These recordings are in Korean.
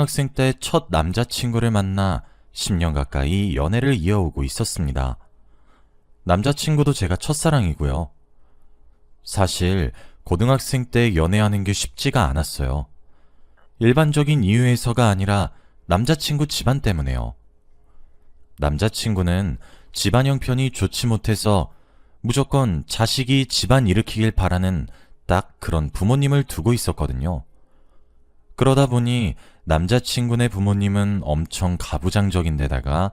고등학생 때 첫 남자친구를 만나 10년 가까이 연애를 이어오고 있었습니다. 남자친구도 제가 첫사랑이고요. 사실 고등학생 때 연애하는 게 쉽지가 않았어요. 일반적인 이유에서가 아니라 남자친구 집안 때문에요. 남자친구는 집안 형편이 좋지 못해서 무조건 자식이 집안 일으키길 바라는 딱 그런 부모님을 두고 있었거든요. 그러다 보니 남자친구네 부모님은 엄청 가부장적인데다가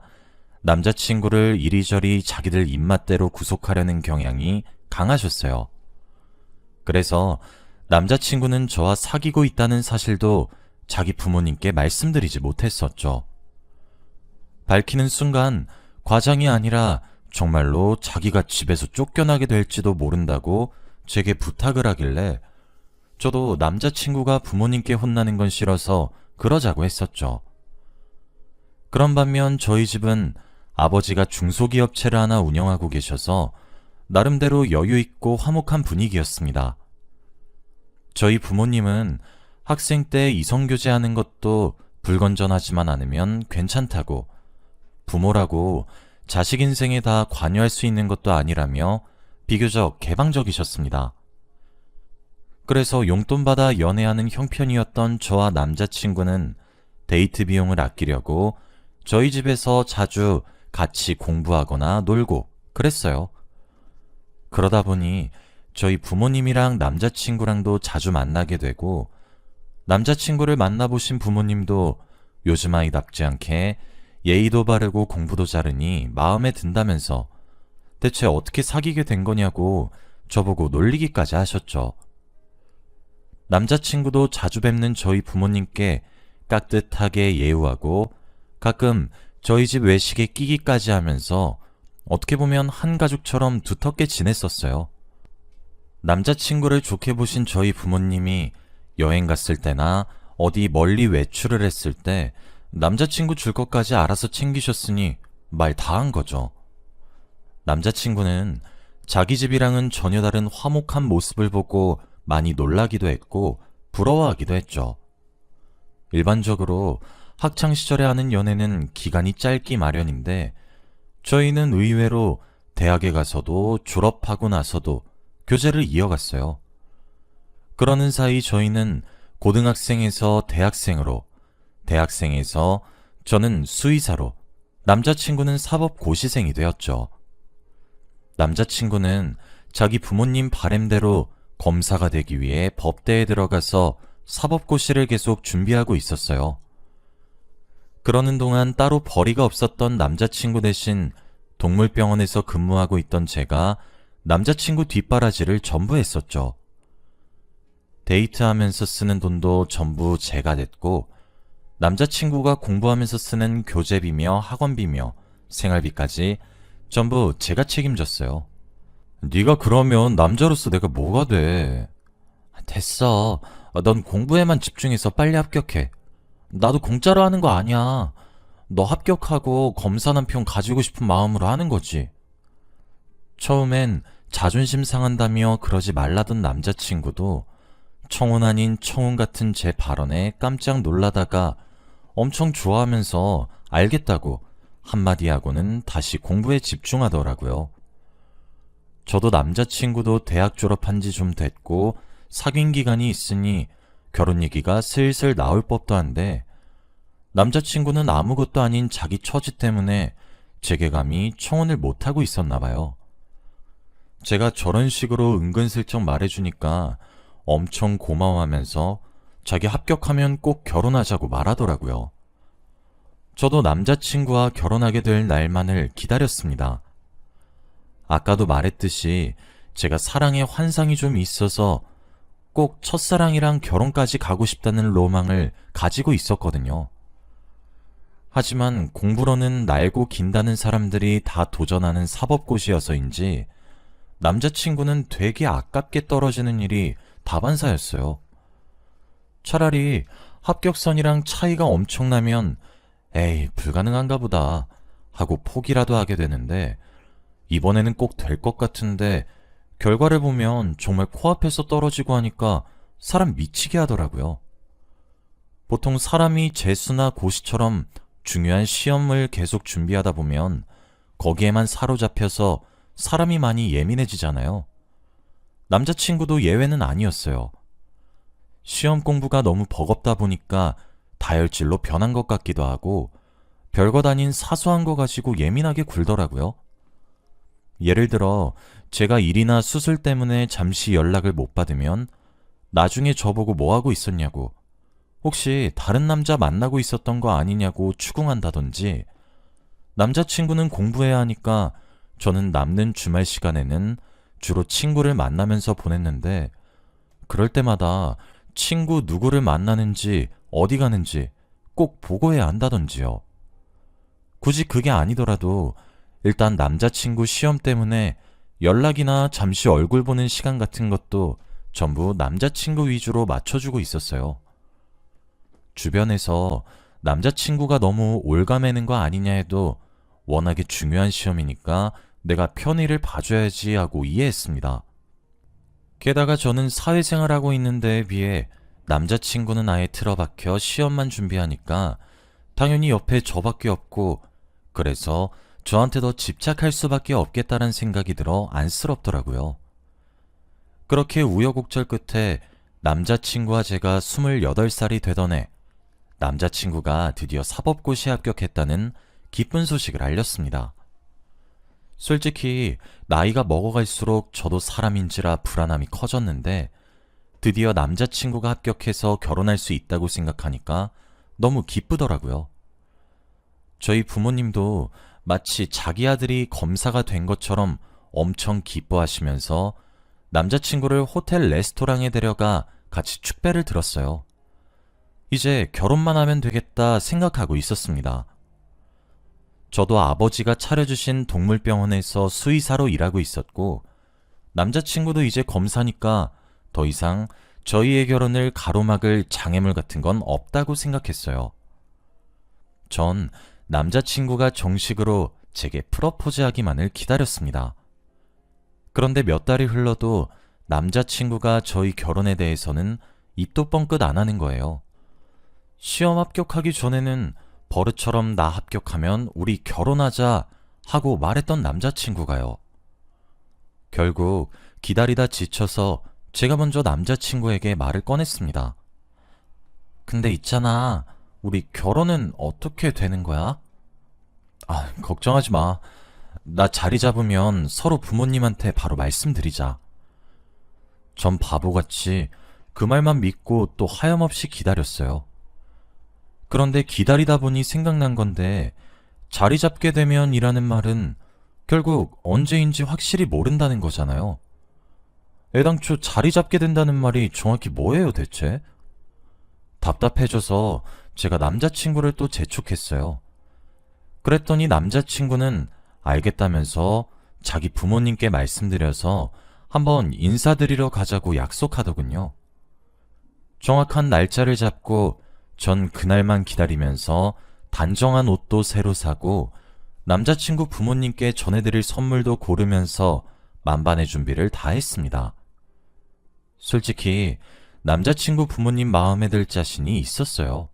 남자친구를 이리저리 자기들 입맛대로 구속하려는 경향이 강하셨어요. 그래서 남자친구는 저와 사귀고 있다는 사실도 자기 부모님께 말씀드리지 못했었죠. 밝히는 순간 과장이 아니라 정말로 자기가 집에서 쫓겨나게 될지도 모른다고 제게 부탁을 하길래 저도 남자친구가 부모님께 혼나는 건 싫어서 그러자고 했었죠. 그런 반면 저희 집은 아버지가 중소기업체를 하나 운영하고 계셔서 나름대로 여유있고 화목한 분위기였습니다. 저희 부모님은 학생 때 이성교제하는 것도 불건전하지만 않으면 괜찮다고, 부모라고 자식 인생에 다 관여할 수 있는 것도 아니라며 비교적 개방적이셨습니다. 그래서 용돈 받아 연애하는 형편이었던 저와 남자친구는 데이트 비용을 아끼려고 저희 집에서 자주 같이 공부하거나 놀고 그랬어요. 그러다 보니 저희 부모님이랑 남자친구랑도 자주 만나게 되고, 남자친구를 만나보신 부모님도 요즘 아이답지 않게 예의도 바르고 공부도 잘하니 마음에 든다면서 대체 어떻게 사귀게 된 거냐고 저보고 놀리기까지 하셨죠. 남자친구도 자주 뵙는 저희 부모님께 깍듯하게 예우하고 가끔 저희 집 외식에 끼기까지 하면서 어떻게 보면 한 가족처럼 두텁게 지냈었어요. 남자친구를 좋게 보신 저희 부모님이 여행 갔을 때나 어디 멀리 외출을 했을 때 남자친구 줄 것까지 알아서 챙기셨으니 말 다 한 거죠. 남자친구는 자기 집이랑은 전혀 다른 화목한 모습을 보고 많이 놀라기도 했고 부러워하기도 했죠. 일반적으로 학창시절에 하는 연애는 기간이 짧기 마련인데 저희는 의외로 대학에 가서도 졸업하고 나서도 교제를 이어갔어요. 그러는 사이 저희는 고등학생에서 대학생으로, 대학생에서 저는 수의사로, 남자친구는 사법고시생이 되었죠. 남자친구는 자기 부모님 바램대로 검사가 되기 위해 법대에 들어가서 사법고시를 계속 준비하고 있었어요. 그러는 동안 따로 벌이가 없었던 남자친구 대신 동물병원에서 근무하고 있던 제가 남자친구 뒷바라지를 전부 했었죠. 데이트하면서 쓰는 돈도 전부 제가 냈고, 남자친구가 공부하면서 쓰는 교재비며 학원비며 생활비까지 전부 제가 책임졌어요. 네가 그러면 남자로서 내가 뭐가 돼? 됐어. 넌 공부에만 집중해서 빨리 합격해. 나도 공짜로 하는 거 아니야. 너 합격하고 검사 남편 가지고 싶은 마음으로 하는 거지. 처음엔 자존심 상한다며 그러지 말라던 남자친구도 청혼 아닌 청혼 같은 제 발언에 깜짝 놀라다가 엄청 좋아하면서 알겠다고 한마디 하고는 다시 공부에 집중하더라고요. 저도 남자친구도 대학 졸업한 지 좀 됐고 사귄 기간이 있으니 결혼 얘기가 슬슬 나올 법도 한데 남자친구는 아무것도 아닌 자기 처지 때문에 제게 감히 청혼을 못하고 있었나 봐요. 제가 저런 식으로 은근슬쩍 말해주니까 엄청 고마워하면서 자기 합격하면 꼭 결혼하자고 말하더라고요. 저도 남자친구와 결혼하게 될 날만을 기다렸습니다. 아까도 말했듯이 제가 사랑에 환상이 좀 있어서 꼭 첫사랑이랑 결혼까지 가고 싶다는 로망을 가지고 있었거든요. 하지만 공부로는 날고 긴다는 사람들이 다 도전하는 사법고시여서인지 남자친구는 되게 아깝게 떨어지는 일이 다반사였어요. 차라리 합격선이랑 차이가 엄청나면 에이 불가능한가 보다 하고 포기라도 하게 되는데 이번에는 꼭 될 것 같은데 결과를 보면 정말 코앞에서 떨어지고 하니까 사람 미치게 하더라고요. 보통 사람이 재수나 고시처럼 중요한 시험을 계속 준비하다 보면 거기에만 사로잡혀서 사람이 많이 예민해지잖아요. 남자친구도 예외는 아니었어요. 시험 공부가 너무 버겁다 보니까 다혈질로 변한 것 같기도 하고 별것 아닌 사소한 거 가지고 예민하게 굴더라고요. 예를 들어 제가 일이나 수술 때문에 잠시 연락을 못 받으면 나중에 저보고 뭐 하고 있었냐고, 혹시 다른 남자 만나고 있었던 거 아니냐고 추궁한다든지, 남자친구는 공부해야 하니까 저는 남는 주말 시간에는 주로 친구를 만나면서 보냈는데 그럴 때마다 친구 누구를 만나는지 어디 가는지 꼭 보고해야 한다던지요. 굳이 그게 아니더라도 일단 남자친구 시험 때문에 연락이나 잠시 얼굴 보는 시간 같은 것도 전부 남자친구 위주로 맞춰주고 있었어요. 주변에서 남자친구가 너무 올가매는 거 아니냐 해도 워낙에 중요한 시험이니까 내가 편의를 봐줘야지 하고 이해했습니다. 게다가 저는 사회생활하고 있는 데에 비해 남자친구는 아예 틀어박혀 시험만 준비하니까 당연히 옆에 저밖에 없고, 그래서 저한테 더 집착할 수밖에 없겠다는 생각이 들어 안쓰럽더라고요. 그렇게 우여곡절 끝에 남자친구와 제가 28살이 되던 해, 남자친구가 드디어 사법고시에 합격했다는 기쁜 소식을 알렸습니다. 솔직히 나이가 먹어갈수록 저도 사람인지라 불안함이 커졌는데 드디어 남자친구가 합격해서 결혼할 수 있다고 생각하니까 너무 기쁘더라고요. 저희 부모님도 마치 자기 아들이 검사가 된 것처럼 엄청 기뻐하시면서 남자친구를 호텔 레스토랑에 데려가 같이 축배를 들었어요. 이제 결혼만 하면 되겠다 생각하고 있었습니다. 저도 아버지가 차려주신 동물병원에서 수의사로 일하고 있었고, 남자친구도 이제 검사니까 더 이상 저희의 결혼을 가로막을 장애물 같은 건 없다고 생각했어요. 전 남자친구가 정식으로 제게 프러포즈하기만을 기다렸습니다. 그런데 몇 달이 흘러도 남자친구가 저희 결혼에 대해서는 입도 뻥끗 안 하는 거예요. 시험 합격하기 전에는 버릇처럼 나 합격하면 우리 결혼하자 하고 말했던 남자친구가요. 결국 기다리다 지쳐서 제가 먼저 남자친구에게 말을 꺼냈습니다. 근데 있잖아, 우리 결혼은 어떻게 되는 거야? 걱정하지 마. 나 자리 잡으면 서로 부모님한테 바로 말씀드리자. 전 바보같이 그 말만 믿고 또 하염없이 기다렸어요. 그런데 기다리다 보니 생각난 건데, 자리 잡게 되면 이라는 말은 결국 언제인지 확실히 모른다는 거잖아요. 애당초 자리 잡게 된다는 말이 정확히 뭐예요 대체? 답답해져서 제가 남자친구를 또 재촉했어요. 그랬더니 남자친구는 알겠다면서 자기 부모님께 말씀드려서 한번 인사드리러 가자고 약속하더군요. 정확한 날짜를 잡고 전 그날만 기다리면서 단정한 옷도 새로 사고 남자친구 부모님께 전해드릴 선물도 고르면서 만반의 준비를 다 했습니다. 솔직히 남자친구 부모님 마음에 들 자신이 있었어요.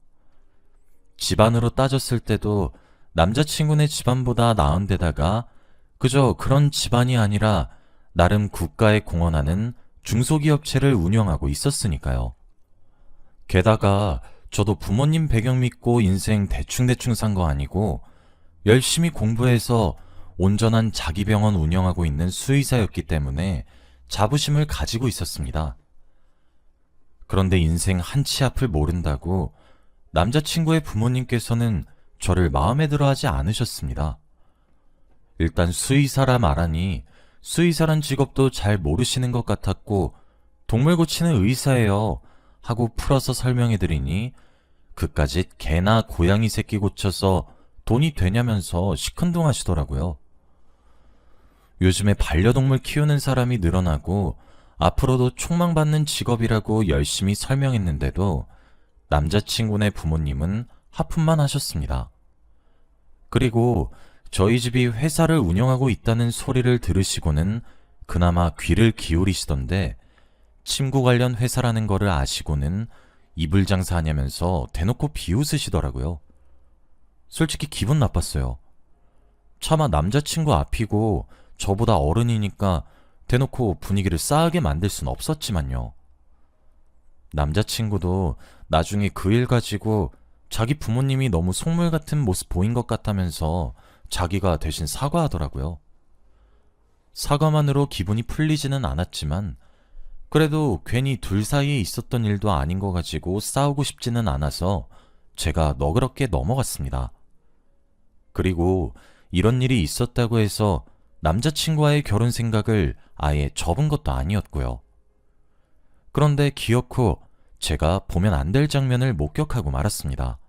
집안으로 따졌을 때도 남자친구네 집안보다 나은 데다가 그저 그런 집안이 아니라 나름 국가에 공헌하는 중소기업체를 운영하고 있었으니까요. 게다가 저도 부모님 배경 믿고 인생 대충대충 산 거 아니고 열심히 공부해서 온전한 자기 병원 운영하고 있는 수의사였기 때문에 자부심을 가지고 있었습니다. 그런데 인생 한치 앞을 모른다고 남자친구의 부모님께서는 저를 마음에 들어 하지 않으셨습니다. 일단 수의사라 말하니 수의사란 직업도 잘 모르시는 것 같았고 동물 고치는 의사예요 하고 풀어서 설명해드리니 그까짓 개나 고양이 새끼 고쳐서 돈이 되냐면서 시큰둥하시더라고요. 요즘에 반려동물 키우는 사람이 늘어나고 앞으로도 촉망받는 직업이라고 열심히 설명했는데도 남자친구네 부모님은 하품만 하셨습니다. 그리고 저희 집이 회사를 운영하고 있다는 소리를 들으시고는 그나마 귀를 기울이시던데, 침구 관련 회사라는 거를 아시고는 이불 장사하냐면서 대놓고 비웃으시더라고요. 솔직히 기분 나빴어요. 차마 남자친구 앞이고 저보다 어른이니까 대놓고 분위기를 싸하게 만들 순 없었지만요. 남자친구도 나중에 그 일 가지고 자기 부모님이 너무 속물 같은 모습 보인 것 같다면서 자기가 대신 사과하더라고요. 사과만으로 기분이 풀리지는 않았지만 그래도 괜히 둘 사이에 있었던 일도 아닌 거 가지고 싸우고 싶지는 않아서 제가 너그럽게 넘어갔습니다. 그리고 이런 일이 있었다고 해서 남자친구와의 결혼 생각을 아예 접은 것도 아니었고요. 그런데 기어코 제가 보면 안 될 장면을 목격하고 말았습니다.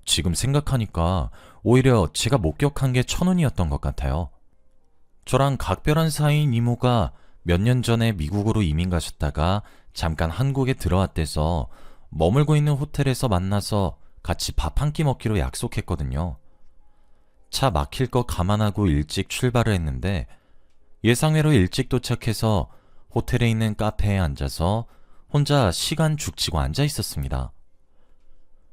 지금 생각하니까 오히려 제가 목격한 게 천운이었던 것 같아요. 저랑 각별한 사이인 이모가 몇 년 전에 미국으로 이민 가셨다가 잠깐 한국에 들어왔대서 머물고 있는 호텔에서 만나서 같이 밥 한 끼 먹기로 약속했거든요. 차 막힐 거 감안하고 일찍 출발을 했는데 예상외로 일찍 도착해서 호텔에 있는 카페에 앉아서 혼자 시간 죽치고 앉아 있었습니다.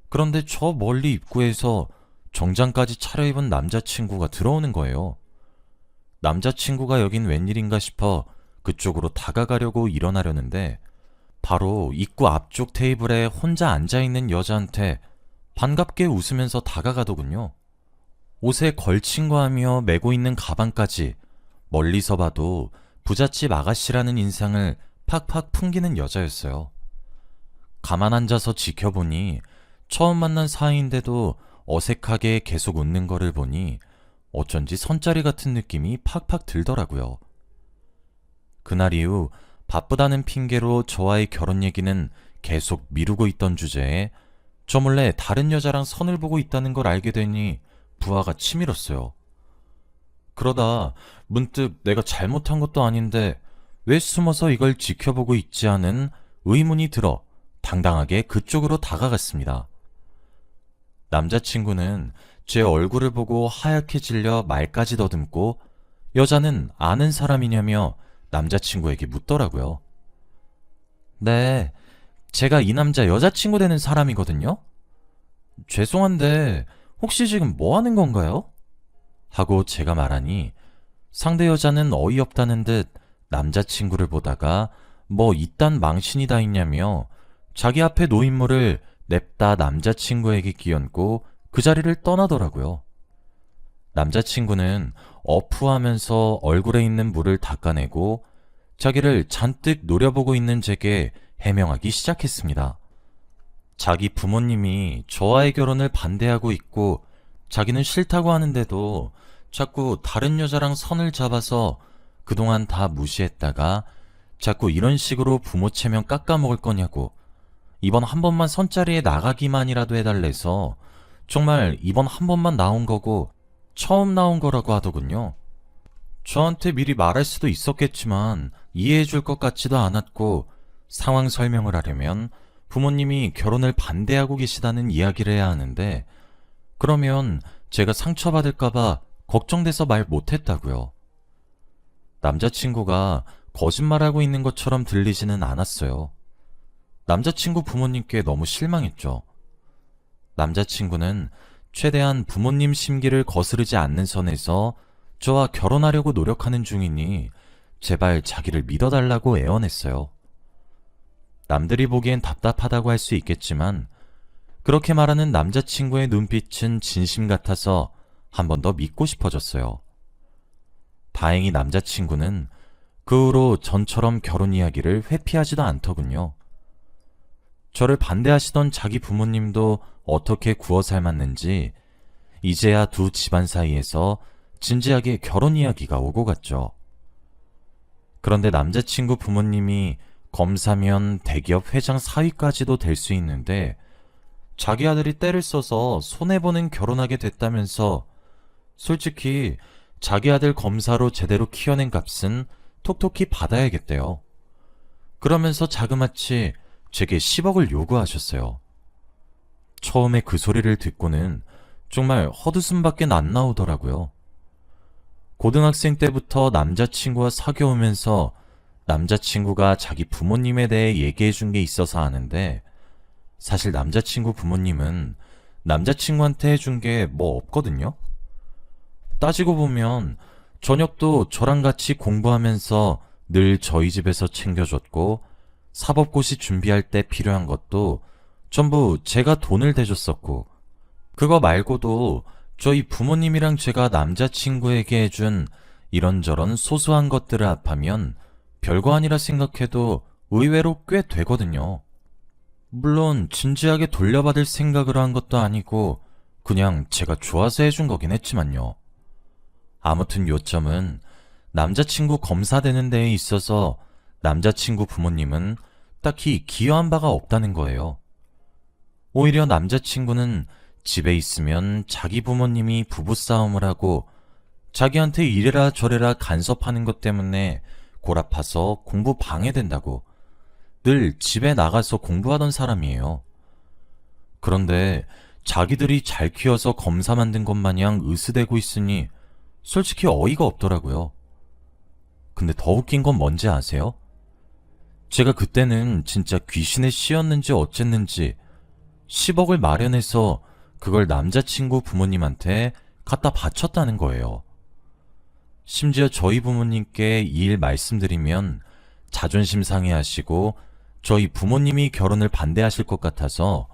그런데 저 멀리 입구에서 정장까지 차려입은 남자친구가 들어오는 거예요. 남자친구가 여긴 웬일인가 싶어 그쪽으로 다가가려고 일어나려는데 바로 입구 앞쪽 테이블에 혼자 앉아있는 여자한테 반갑게 웃으면서 다가가더군요. 옷에 걸친 거 하며 메고 있는 가방까지 멀리서 봐도 부잣집 아가씨라는 인상을 팍팍 풍기는 여자였어요. 가만 앉아서 지켜보니 처음 만난 사이인데도 어색하게 계속 웃는 거를 보니 어쩐지 선짜리 같은 느낌이 팍팍 들더라고요. 그날 이후 바쁘다는 핑계로 저와의 결혼 얘기는 계속 미루고 있던 주제에 저 몰래 다른 여자랑 선을 보고 있다는 걸 알게 되니 부하가 치밀었어요. 그러다 문득 내가 잘못한 것도 아닌데 왜 숨어서 이걸 지켜보고 있지 않은 의문이 들어 당당하게 그쪽으로 다가갔습니다. 남자친구는 제 얼굴을 보고 하얗게 질려 말까지 더듬고 여자는 아는 사람이냐며 남자친구에게 묻더라고요. 네, 제가 이 남자 여자친구 되는 사람이거든요? 죄송한데 혹시 지금 뭐 하는 건가요? 하고 제가 말하니 상대 여자는 어이없다는 듯 남자친구를 보다가 뭐 이딴 망신이 다 있냐며 자기 앞에 놓인 물을 냅다 남자친구에게 끼얹고 그 자리를 떠나더라고요. 남자친구는 어푸하면서 얼굴에 있는 물을 닦아내고 자기를 잔뜩 노려보고 있는 제게 해명하기 시작했습니다. 자기 부모님이 저와의 결혼을 반대하고 있고 자기는 싫다고 하는데도 자꾸 다른 여자랑 선을 잡아서 그동안 다 무시했다가 자꾸 이런 식으로 부모 체면 깎아먹을 거냐고 이번 한 번만 선자리에 나가기만이라도 해달래서 정말 이번 한 번만 나온 거고 처음 나온 거라고 하더군요. 저한테 미리 말할 수도 있었겠지만 이해해줄 것 같지도 않았고 상황 설명을 하려면 부모님이 결혼을 반대하고 계시다는 이야기를 해야 하는데 그러면 제가 상처받을까봐 걱정돼서 말 못했다고요. 남자친구가 거짓말하고 있는 것처럼 들리지는 않았어요. 남자친구 부모님께 너무 실망했죠. 남자친구는 최대한 부모님 심기를 거스르지 않는 선에서 저와 결혼하려고 노력하는 중이니 제발 자기를 믿어달라고 애원했어요. 남들이 보기엔 답답하다고 할 수 있겠지만 그렇게 말하는 남자친구의 눈빛은 진심 같아서 한 번 더 믿고 싶어졌어요. 다행히 남자친구는 그 후로 전처럼 결혼 이야기를 회피하지도 않더군요. 저를 반대하시던 자기 부모님도 어떻게 구워 삶았는지 이제야 두 집안 사이에서 진지하게 결혼 이야기가 오고 갔죠. 그런데 남자친구 부모님이 검사면 대기업 회장 사위까지도 될 수 있는데 자기 아들이 때를 써서 손해보는 결혼하게 됐다면서 솔직히 자기 아들 검사로 제대로 키워낸 값은 톡톡히 받아야겠대요. 그러면서 자그마치 제게 10억을 요구하셨어요. 처음에 그 소리를 듣고는 정말 헛웃음밖에 안 나오더라고요. 고등학생 때부터 남자친구와 사귀어오면서 남자친구가 자기 부모님에 대해 얘기해준 게 있어서 아는데 사실 남자친구 부모님은 남자친구한테 해준 게 뭐 없거든요? 따지고 보면 저녁도 저랑 같이 공부하면서 늘 저희 집에서 챙겨줬고 사법고시 준비할 때 필요한 것도 전부 제가 돈을 대줬었고 그거 말고도 저희 부모님이랑 제가 남자친구에게 해준 이런저런 소소한 것들을 합하면 별거 아니라 생각해도 의외로 꽤 되거든요. 물론 진지하게 돌려받을 생각으로 한 것도 아니고 그냥 제가 좋아서 해준 거긴 했지만요. 아무튼 요점은 남자친구 검사되는 데에 있어서 남자친구 부모님은 딱히 기여한 바가 없다는 거예요. 오히려 남자친구는 집에 있으면 자기 부모님이 부부싸움을 하고 자기한테 이래라 저래라 간섭하는 것 때문에 골아파서 공부 방해된다고 늘 집에 나가서 공부하던 사람이에요. 그런데 자기들이 잘 키워서 검사 만든 것 마냥 으스대고 있으니 솔직히 어이가 없더라고요. 근데 더 웃긴 건 뭔지 아세요? 제가 그때는 진짜 귀신에 씌었는지 어쨌는지 10억을 마련해서 그걸 남자친구 부모님한테 갖다 바쳤다는 거예요. 심지어 저희 부모님께 이 일 말씀드리면 자존심 상해하시고 저희 부모님이 결혼을 반대하실 것 같아서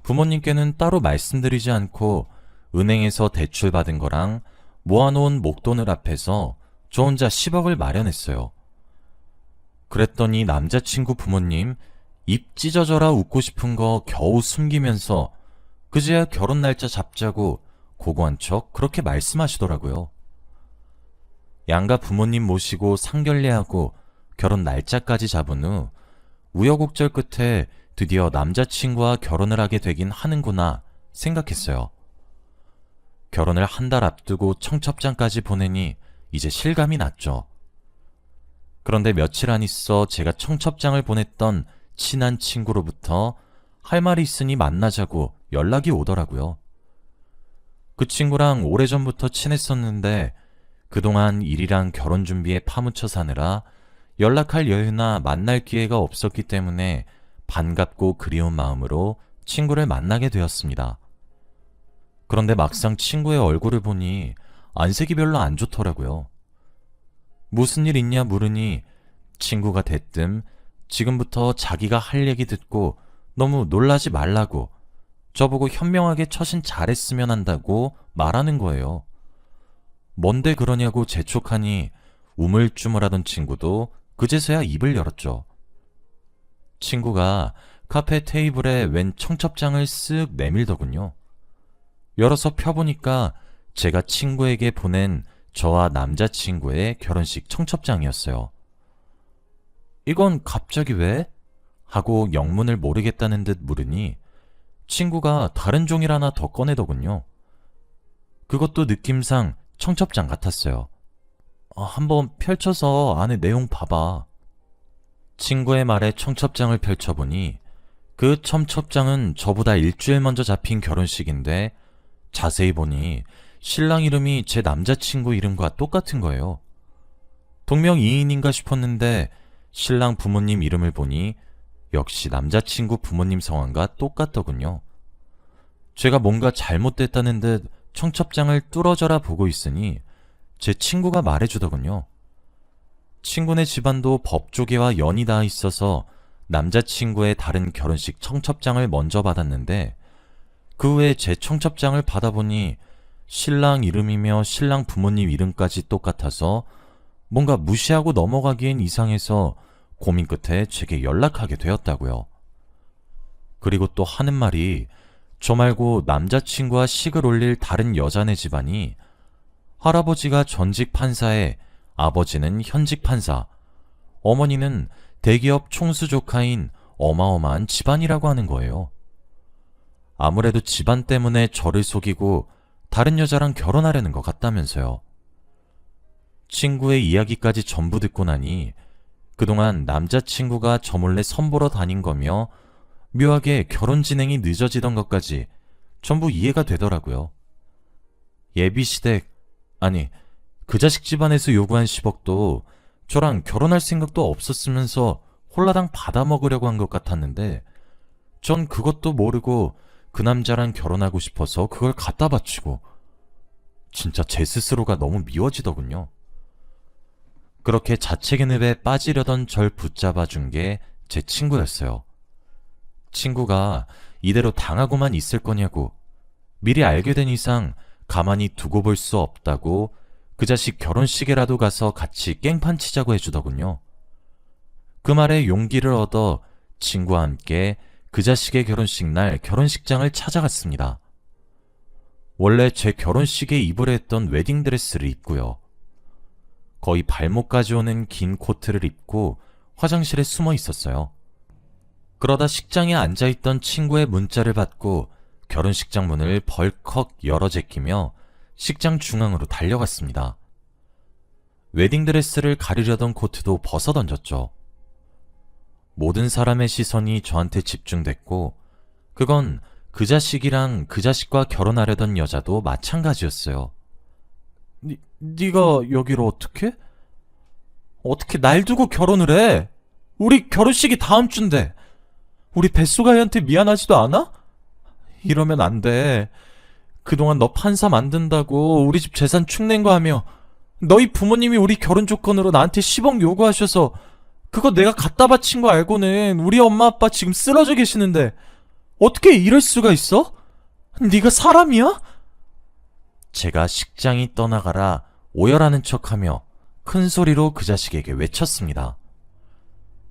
부모님께는 따로 말씀드리지 않고 은행에서 대출 받은 거랑 모아놓은 목돈을 합해서 저 혼자 10억을 마련했어요. 그랬더니 남자친구 부모님 입 찢어져라 웃고 싶은 거 겨우 숨기면서 그제야 결혼 날짜 잡자고 고고한 척 그렇게 말씀하시더라고요. 양가 부모님 모시고 상견례하고 결혼 날짜까지 잡은 후 우여곡절 끝에 드디어 남자친구와 결혼을 하게 되긴 하는구나 생각했어요. 결혼을 한 달 앞두고 청첩장까지 보내니 이제 실감이 났죠. 그런데 며칠 안 있어 제가 청첩장을 보냈던 친한 친구로부터 할 말이 있으니 만나자고 연락이 오더라고요. 그 친구랑 오래전부터 친했었는데 그동안 일이랑 결혼 준비에 파묻혀 사느라 연락할 여유나 만날 기회가 없었기 때문에 반갑고 그리운 마음으로 친구를 만나게 되었습니다. 그런데 막상 친구의 얼굴을 보니 안색이 별로 안 좋더라고요. 무슨 일 있냐 물으니 친구가 대뜸 지금부터 자기가 할 얘기 듣고 너무 놀라지 말라고 저보고 현명하게 처신 잘했으면 한다고 말하는 거예요. 뭔데 그러냐고 재촉하니 우물쭈물하던 친구도 그제서야 입을 열었죠. 친구가 카페 테이블에 웬 청첩장을 쓱 내밀더군요. 열어서 펴보니까 제가 친구에게 보낸 저와 남자친구의 결혼식 청첩장이었어요. 이건 갑자기 왜? 하고 영문을 모르겠다는 듯 물으니 친구가 다른 종이를 하나 더 꺼내더군요. 그것도 느낌상 청첩장 같았어요. 한번 펼쳐서 안에 내용 봐봐. 친구의 말에 청첩장을 펼쳐보니 그 청첩장은 저보다 일주일 먼저 잡힌 결혼식인데 자세히 보니 신랑 이름이 제 남자친구 이름과 똑같은 거예요. 동명이인인가 싶었는데 신랑 부모님 이름을 보니 역시 남자친구 부모님 성함과 똑같더군요. 제가 뭔가 잘못됐다는 듯 청첩장을 뚫어져라 보고 있으니 제 친구가 말해주더군요. 친구네 집안도 법조계와 연이 닿아 있어서 남자친구의 다른 결혼식 청첩장을 먼저 받았는데 그 후에 제 청첩장을 받아보니 신랑 이름이며 신랑 부모님 이름까지 똑같아서 뭔가 무시하고 넘어가기엔 이상해서 고민 끝에 제게 연락하게 되었다고요. 그리고 또 하는 말이 저 말고 남자친구와 식을 올릴 다른 여자네 집안이 할아버지가 전직 판사에 아버지는 현직 판사, 어머니는 대기업 총수 조카인 어마어마한 집안이라고 하는 거예요. 아무래도 집안 때문에 저를 속이고 다른 여자랑 결혼하려는 것 같다면서요. 친구의 이야기까지 전부 듣고 나니 그동안 남자친구가 저 몰래 선보러 다닌 거며 묘하게 결혼 진행이 늦어지던 것까지 전부 이해가 되더라고요. 예비시댁, 아니 그 자식 집안에서 요구한 10억도 저랑 결혼할 생각도 없었으면서 홀라당 받아먹으려고 한 것 같았는데 전 그것도 모르고 그 남자랑 결혼하고 싶어서 그걸 갖다 바치고 진짜 제 스스로가 너무 미워지더군요. 그렇게 자책의 늪에 빠지려던 절 붙잡아 준 게 제 친구였어요. 친구가 이대로 당하고만 있을 거냐고, 미리 알게 된 이상 가만히 두고 볼 수 없다고 그 자식 결혼식에라도 가서 같이 깽판 치자고 해주더군요. 그 말에 용기를 얻어 친구와 함께 그 자식의 결혼식 날 결혼식장을 찾아갔습니다. 원래 제 결혼식에 입으려 했던 웨딩드레스를 입고요. 거의 발목까지 오는 긴 코트를 입고 화장실에 숨어 있었어요. 그러다 식장에 앉아있던 친구의 문자를 받고 결혼식장 문을 벌컥 열어 제끼며 식장 중앙으로 달려갔습니다. 웨딩드레스를 가리려던 코트도 벗어던졌죠. 모든 사람의 시선이 저한테 집중됐고 그건 그 자식이랑 그 자식과 결혼하려던 여자도 마찬가지였어요. 네가 여기로 어떻게? 어떻게 날 두고 결혼을 해? 우리 결혼식이 다음 주인데. 우리 뱃속아이한테 미안하지도 않아? 이러면 안 돼. 그동안 너 판사 만든다고 우리 집 재산 축낸 거 하며 너희 부모님이 우리 결혼 조건으로 나한테 10억 요구하셔서 그거 내가 갖다 바친 거 알고는 우리 엄마 아빠 지금 쓰러져 계시는데 어떻게 이럴 수가 있어? 네가 사람이야? 제가 식장이 떠나가라 오열하는 척하며 큰 소리로 그 자식에게 외쳤습니다.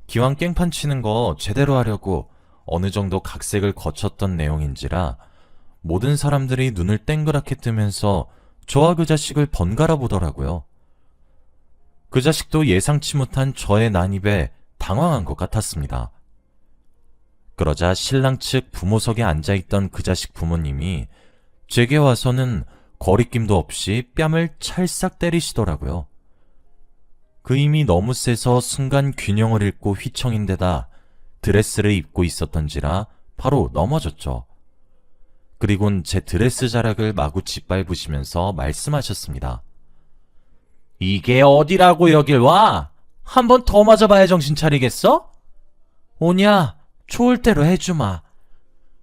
기왕 깽판 치는 거 제대로 하려고 어느 정도 각색을 거쳤던 내용인지라 모든 사람들이 눈을 땡그랗게 뜨면서 저와 그 자식을 번갈아 보더라고요. 그 자식도 예상치 못한 저의 난입에 당황한 것 같았습니다. 그러자 신랑 측 부모석에 앉아있던 그 자식 부모님이 제게 와서는 거리낌도 없이 뺨을 찰싹 때리시더라고요. 그 힘이 너무 세서 순간 균형을 잃고 휘청인데다 드레스를 입고 있었던지라 바로 넘어졌죠. 그리곤 제 드레스 자락을 마구 짓밟으시면서 말씀하셨습니다. 이게 어디라고 여길 와? 한 번 더 맞아봐야 정신 차리겠어? 오냐? 좋을 대로 해주마.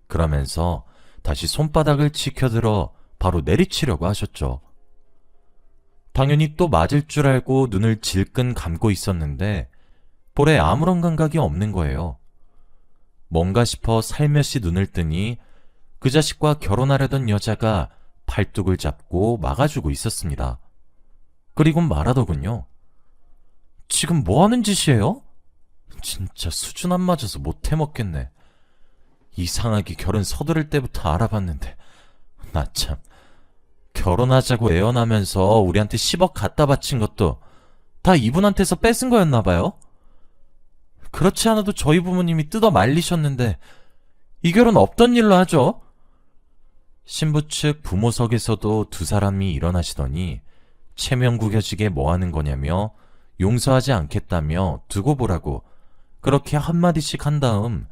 그러면서 다시 손바닥을 치켜들어 바로 내리치려고 하셨죠. 당연히 또 맞을 줄 알고 눈을 질끈 감고 있었는데 볼에 아무런 감각이 없는 거예요. 뭔가 싶어 살며시 눈을 뜨니 그 자식과 결혼하려던 여자가 팔뚝을 잡고 막아주고 있었습니다. 그리곤 말하더군요. 지금 뭐 하는 짓이에요? 진짜 수준 안 맞아서 못 해먹겠네. 이상하게 결혼 서두를 때부터 알아봤는데 나 참 결혼하자고 애원하면서 우리한테 10억 갖다 바친 것도 다 이분한테서 뺏은 거였나봐요. 그렇지 않아도 저희 부모님이 뜯어 말리셨는데 이 결혼 없던 일로 하죠. 신부 측 부모석에서도 두 사람이 일어나시더니 체면 구겨지게 뭐하는 거냐며 용서하지 않겠다며 두고 보라고 그렇게 한마디씩 한 다음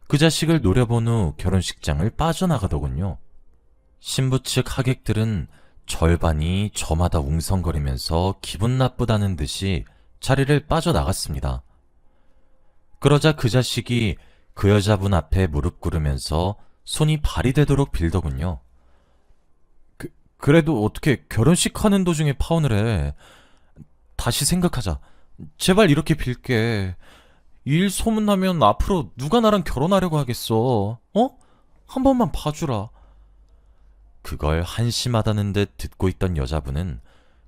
그 자식을 노려본 후 결혼식장을 빠져나가더군요. 신부 측 하객들은 절반이 저마다 웅성거리면서 기분 나쁘다는 듯이 자리를 빠져나갔습니다. 그러자 그 자식이 그 여자분 앞에 무릎 꿇으면서 손이 발이 되도록 빌더군요. 그래도 어떻게 결혼식 하는 도중에 파혼을 해. 다시 생각하자. 제발 이렇게 빌게. 이 일 소문나면 앞으로 누가 나랑 결혼하려고 하겠어. 어? 한 번만 봐주라. 그걸 한심하다는 듯 듣고 있던 여자분은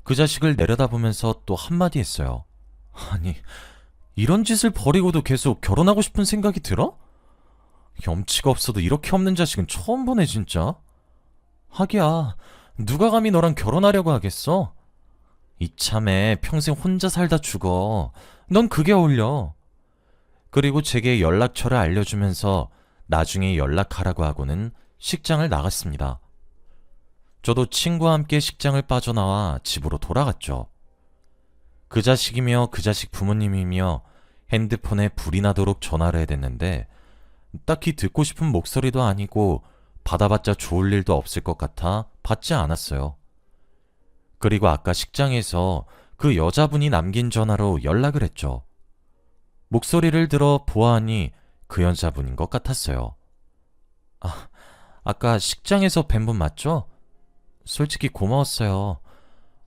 그 자식을 내려다보면서 또 한마디 했어요. 아니, 이런 짓을 버리고도 계속 결혼하고 싶은 생각이 들어? 염치가 없어도 이렇게 없는 자식은 처음 보네 진짜. 하기야 누가 감히 너랑 결혼하려고 하겠어? 이참에 평생 혼자 살다 죽어. 넌 그게 어울려. 그리고 제게 연락처를 알려주면서 나중에 연락하라고 하고는 식장을 나갔습니다. 저도 친구와 함께 식장을 빠져나와 집으로 돌아갔죠. 그 자식이며 그 자식 부모님이며 핸드폰에 불이 나도록 전화를 해댔는데 딱히 듣고 싶은 목소리도 아니고 받아봤자 좋을 일도 없을 것 같아 받지 않았어요. 그리고 아까 식장에서 그 여자분이 남긴 전화로 연락을 했죠. 목소리를 들어 보아하니 그 여자분인 것 같았어요. 아까 식장에서 뵌 분 맞죠? 솔직히 고마웠어요.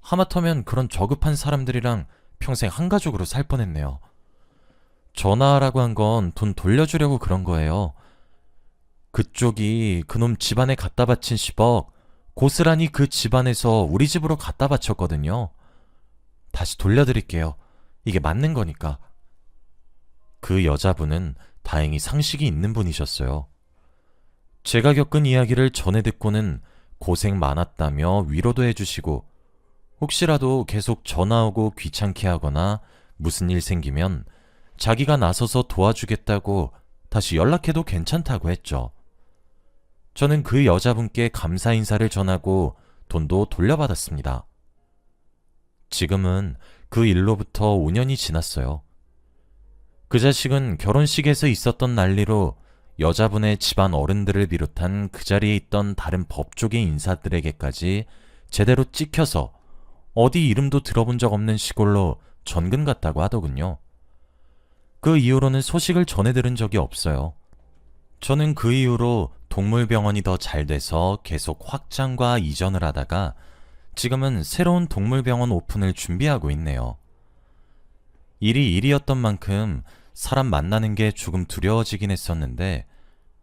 하마터면 그런 저급한 사람들이랑 평생 한 가족으로 살 뻔했네요. 전화하라고 한 건 돈 돌려주려고 그런 거예요. 그쪽이 그놈 집안에 갖다 바친 10억, 고스란히 그 집안에서 우리 집으로 갖다 바쳤거든요. 다시 돌려드릴게요. 이게 맞는 거니까. 그 여자분은 다행히 상식이 있는 분이셨어요. 제가 겪은 이야기를 전해 듣고는 고생 많았다며 위로도 해주시고, 혹시라도 계속 전화 오고 귀찮게 하거나 무슨 일 생기면 자기가 나서서 도와주겠다고 다시 연락해도 괜찮다고 했죠. 저는 그 여자분께 감사 인사를 전하고 돈도 돌려받았습니다. 지금은 그 일로부터 5년이 지났어요. 그 자식은 결혼식에서 있었던 난리로 여자분의 집안 어른들을 비롯한 그 자리에 있던 다른 법조계 인사들에게까지 제대로 찍혀서 어디 이름도 들어본 적 없는 시골로 전근 갔다고 하더군요. 그 이후로는 소식을 전해 들은 적이 없어요. 저는 그 이후로 동물병원이 더 잘 돼서 계속 확장과 이전을 하다가 지금은 새로운 동물병원 오픈을 준비하고 있네요. 일이 일이었던 만큼 사람 만나는 게 조금 두려워지긴 했었는데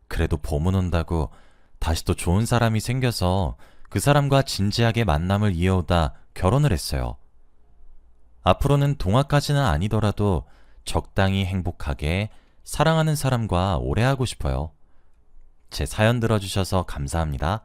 그래도 봄은 온다고 다시 또 좋은 사람이 생겨서 그 사람과 진지하게 만남을 이어오다 결혼을 했어요. 앞으로는 동화까지는 아니더라도 적당히 행복하게 사랑하는 사람과 오래 하고 싶어요. 제 사연 들어주셔서 감사합니다.